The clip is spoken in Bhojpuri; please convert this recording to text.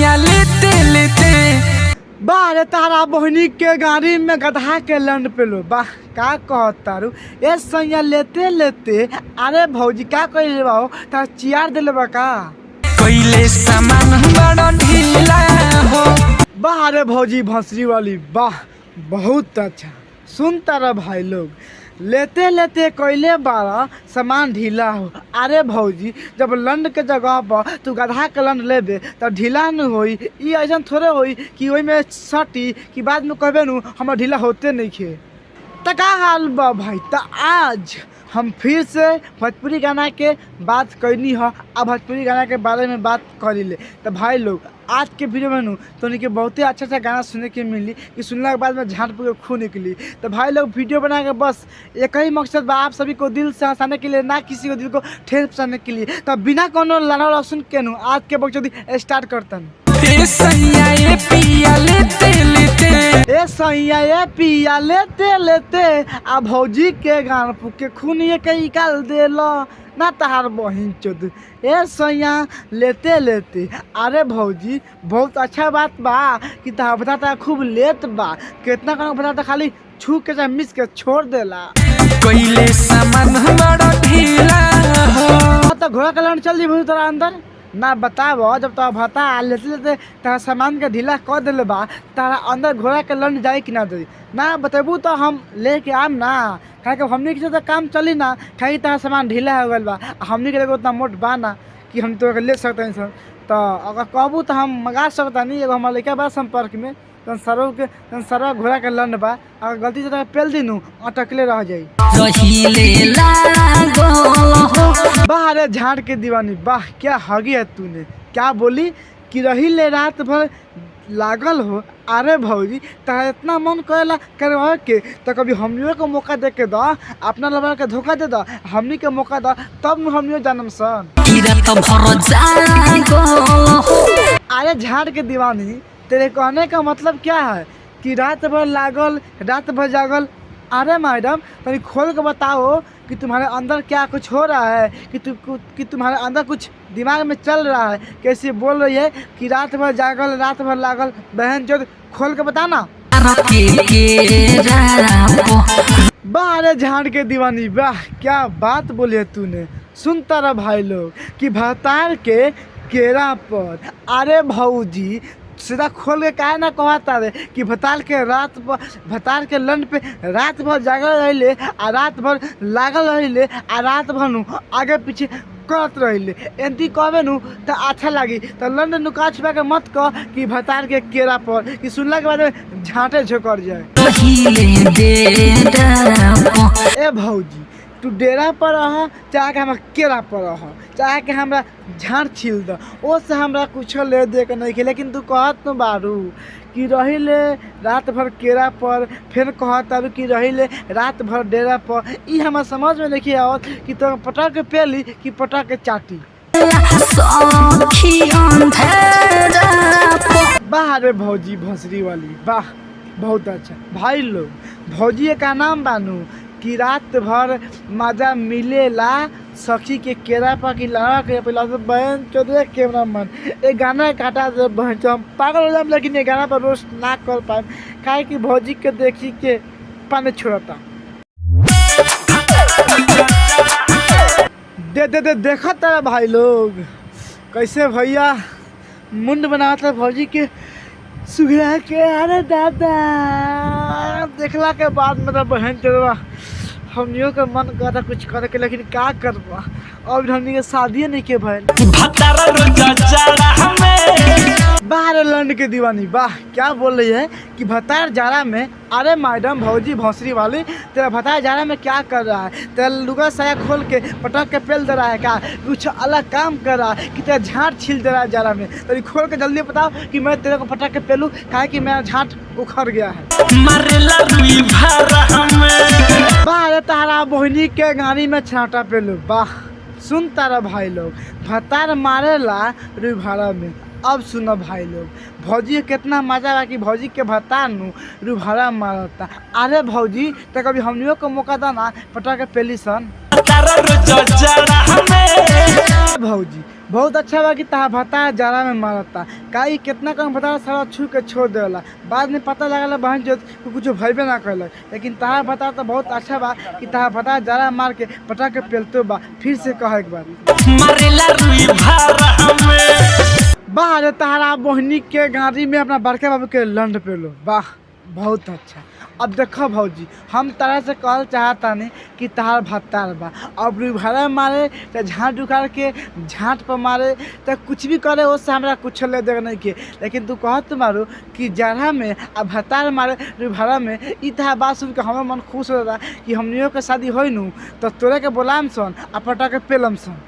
सैया लेते लेते बारे तारा बहनी के गाड़ी में गधा के लंड पे लो बा का कहतारू ए सैया लेते लेते। अरे भौजी का कइले बाओ तार चियार देले बा का कोइले सामान बड़ा ढीला हो। वाह रे भौजी भंसरी वाली वाह बहुत अच्छा। सुन तारा भाई लोग लेते लेते कोयले बारा सामान ढीला हो। अरे भौजी जब लंड के जगह पर तू गधा के लंड लेबे तो ढीला न होई। ई ऐसा थोड़े होई कि ओई में सटी कि बाद में कहबे नु हम ढीला होते नहीं खे। त का हाल बा भाई त आज हम फिर से भोजपुरी गाना के बात करनी है। अब भोजपुरी गाना के बारे में बात करी ले तो भाई लोग आज के वीडियो में नू तो उनके बहुत ही अच्छा गाना सुनने के मिली कि सुनने के बाद में झाड़ पूरे खून निकली। तो भाई लोग वीडियो बना के बस एक ही मकसद बा आप सभी को दिल से हंसाने के लिए, ना किसी को दिल को ठेस पहुँचाने के लिए। तो बिना कोनो लड़ा सुन के नू आज के बकचोदी स्टार्ट करता हूँ। ए सैया ये पिया लेते लेते ए सैया ये पिया लेते लेते आ भौजी के गान पुके खून ये के निकाल देलो ना तहार बहिन चोद। ए सैया लेते लेते। अरे भौजी बहुत अच्छा बात बा कि तहार बताता खूब लेत बा। कितना कनो बताता खाली छू के चाहे मिस के छोड़ देला। कोइले सामान बड़ा ढीला हो। तो घोड़ा के लंड चल जी भौजी तोरा अंदर ना बताबो। जब तो भता लेते लेते तारा सामान के ढीला कर दिले बा तारा अंदर घोड़ा के लंड जाए कि ना जाए ना बतेबू तो हम लेके आम ना। काहे कि हमनी के तो काम चली ना खाई तारा सामान ढीला हो गल बा। हमनी के उतना मोट बा ना कि हम तो ले सकते हैं सर। तो अगर कहबू तो हम मंगा सकता नहीं। एगो हमारे लड़का बा संपर्क में तन सरवा घोड़ा के लंड बा। अगर गलती से पेल दी अटकले रह जाई। वाह रे झाड़ के दीवानी वाह क्या हगी है तूने। क्या बोली कि रही ले रात भर लागल हो। अरे भौजी तारा इतना मन करेला करवा के तो कभी हमनियों को मौका दे के दो। अपना लवर के धोखा दे दो हमनी के मौका दो तब हमनियों जानम सन। अरे झाड़ के दीवानी तेरे कहने का मतलब क्या है कि रात भर लागल रात भर जागल। अरे मैडम तनी खोल के बताओ कि तुम्हारे अंदर क्या कुछ हो रहा है कि तुम्हारे अंदर कुछ दिमाग में चल रहा है। कैसे बोल रही है कि रात भर जागल रात भर लागल। बहन जो खोल के बताना। वाह रे झाड़ के दीवानी वाह क्या बात बोली है तूने। सुनता रहा भाई लोग कि भतार के केरा पर। अरे भौजी सीधा खोल के काहे ना कहता रे कि भतार के लंड पे रात भर जागल रहिले आ रात भर लागल रहिले आ रात भर नु आगे पीछे करत रहिले। एंती कहबे नु तो अच्छा लगी। तो लंड नुका छुपा के मत कह कि भतार के केरा पर कि सुनला के बाद में झांटे झोकर जाए। ए भौजी तू डेरा पर रह चाहे हमरा केरा पर रह चाहे कि हमरा झाड़ छील द ओ से हमरा कुछ ले दे के नहीं। लेकिन तू कहत न बारू कि रही ले रात भर केरा पर फिर कहत अब कि रही ले रात भर डेरा पर। ई हमरा समझ में नहीं आवत कि तो पटक के पेली कि पटक के चाटी। वाह रे भौजी भंसरी वाली वाह बहुत अच्छा। भाई लोग भौजी का नाम बानू कि रात भर मजा मिलेला सखी के केरा पर कि लड़ा के पहला से बहन चौधरी कैमरा मन एक गाना काटा दे बहन चो हम पागल हो जाए। लेकिन ये गाना पर रोस्ट ना कर पाए काहे कि भौजी के देखी के पानी छोड़ता। दे देखा तारा भाई लोग कैसे भैया मुंड बनाता भौजी के सुघरा के। अरे दादा देखला के बाद मतलब बहन चलवा हमनियों का मन करता कुछ करे के लेकिन क्या करवा अब हमनी के शादी नहीं के भइल। बाहर लंड के दीवानी वाह क्या बोल रही है कि भतार जाड़ा में। अरे मैडम भौजी भौसरी वाली तेरा भतार जाड़ा में क्या कर रहा है। तेरा लुगा साया खोल के पटक के पेल दे रहा है क्या कुछ अलग काम कर रहा है कि तेरा झाट छील दे रहा है जाड़ा में। तेरी खोल के जल्दी बताओ कि मैं तेरे को पटक के पेलूँ काहे कि मेरा झाट उखड़ गया है। बाहर तारा बहनी के गाड़ी में छाटा पेलू वाह। सुन तारा भाई लोग भतार मारेला रुभारा में। अब सुनो भाई लोग भौजी कितना मजा बा कि भौजी के भतार नु रुभारा मारता। अरे भौजी तो कभी हमनियों को मौका देना पटा के पेली सन। भौजी बहुत अच्छा बा कि तहा भता जाड़ा में मारता काई कितना कम भता सारा छू के छोड़ देला बाद में पता लगला बहन जो कुछ भइबे ना कैलक लेकिन तहा भता तो बहुत अच्छा बा कि तहा भता जाड़ा मार के पटा के पेलतो बा फिर से कहे एक बार मारेला रुई भारा में वाह रे तहारा बहनी के गाड़ी में अपना बड़के बाबू के लंड पेलो वाह बहुत अच्छा। अब देखो भौजी हम तरह से कहल चाहता नहीं कि तहार भत्तार बा अब रुभारा मारे तो झाँट उखाड़ के झाँट पर मारे तो कुछ भी करे उससे हमरा कुछ ले दे नहीं के लेकिन तू कहत मारू कि जाड़ा में अब भत्तार मारे रुभारा में ई तहा बात सुन के हमारा मन खुश हो रहा कि हमनियों के शादी होई नू तो तोरे के बोलाम सन आ पटा के पेलम सन।